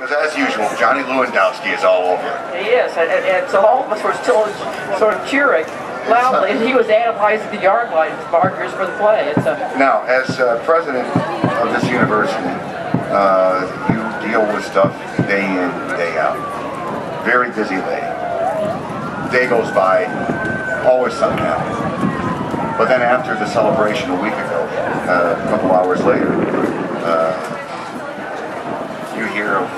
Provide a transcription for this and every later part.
Because as usual, Johnny Lewandowski is all over it. He is, and so all of us were still sort of cheering loudly, and he was analyzing the yard line markers for the play. Now, as president of this university, you deal with stuff day in, day out. Very busy lady. Day goes by, always something happens. But then after the celebration a week ago, a couple hours later, you hear of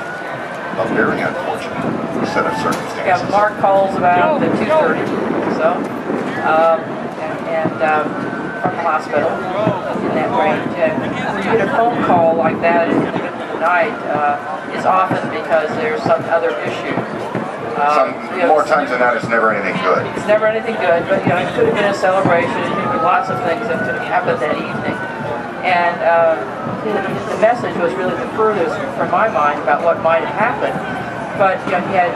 a very unfortunate set of circumstances. Yeah, Mark calls about the 2:30 or so, and from the hospital in that range. And when you get a phone call like that in the middle of the night, it's often because there's some other issue. More times than not, it's never anything good. It's never anything good, but it could have been a celebration. It could have been lots of things that could have happened that evening. And the message was really the furthest from my mind about what might have happened. But he had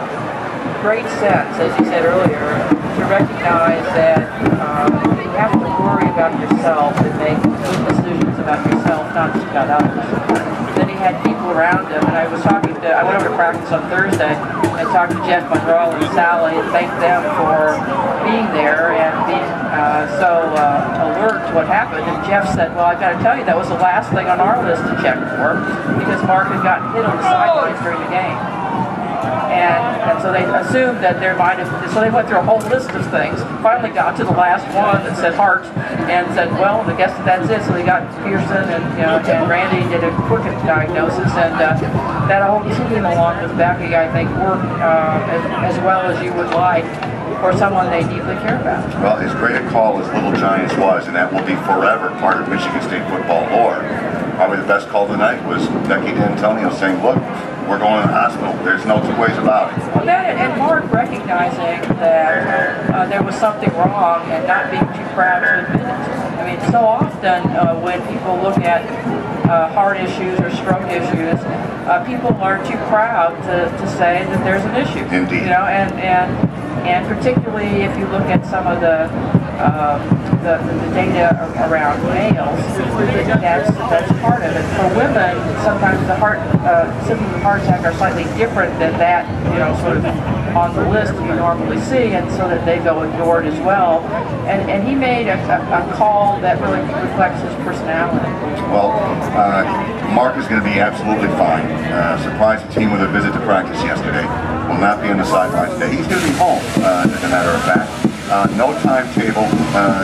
great sense, as he said earlier, to recognize that you have to worry about yourself and make good decisions about yourself, not just about others. Then he had people around him, and I went over to practice on Thursday and talked to Jeff Monroe and Sally and thanked them for being there and being so alert to what happened. And Jeff said, well, I've got to tell you, that was the last thing on our list to check for, because Mark had gotten hit on the sidelines during the game. And so they assumed that there might have, so they went through a whole list of things, finally got to the last one that said heart, and said, well, I guess that's it. So they got Pearson and Randy did a quick diagnosis, and that whole team along with Becky, I think, worked as well as you would like for someone they deeply care about. Well, as great a call as Little Giants was, and that will be forever part of Michigan State football lore, probably the best call of the night was Mark Dantonio saying, look, we're going to the hospital. There's no two ways about it. Well, and Mark recognizing that there was something wrong and not being too proud to admit it. I mean, so often when people look at heart issues or stroke issues, people are too proud to say that there's an issue. Indeed. And particularly if you look at some of the data around males, that's part of it. For women, sometimes the symptoms of heart attack are slightly different than that, sort of on the list you normally see, and so that they go ignored as well. And he made a call that really reflects his personality. Well, Mark is going to be absolutely fine. Surprised the team with a visit to practice yesterday. Will not be on the sidelines today. He's going to be home, as a matter of fact. No timetable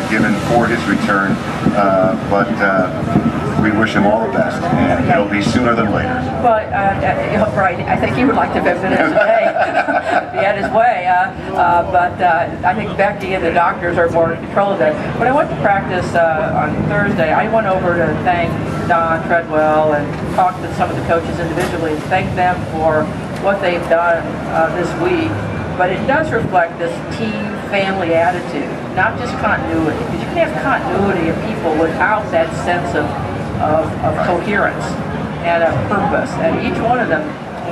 given for his return, but we wish him all the best, and it'll be sooner than later. But, right, I think he would like to have been there today. He had his way, but I think Becky and the doctors are more in control of that. When I went to practice on Thursday, I went over to thank Don Treadwell and talk to some of the coaches individually and thank them for what they've done this week. But it does reflect this team family attitude, not just continuity. Because you can have continuity of people without that sense of coherence and of purpose. And each one of them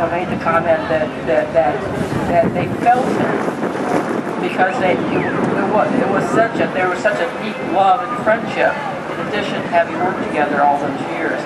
made the comment that they felt it because there was such a deep love and friendship in addition to having worked together all those years.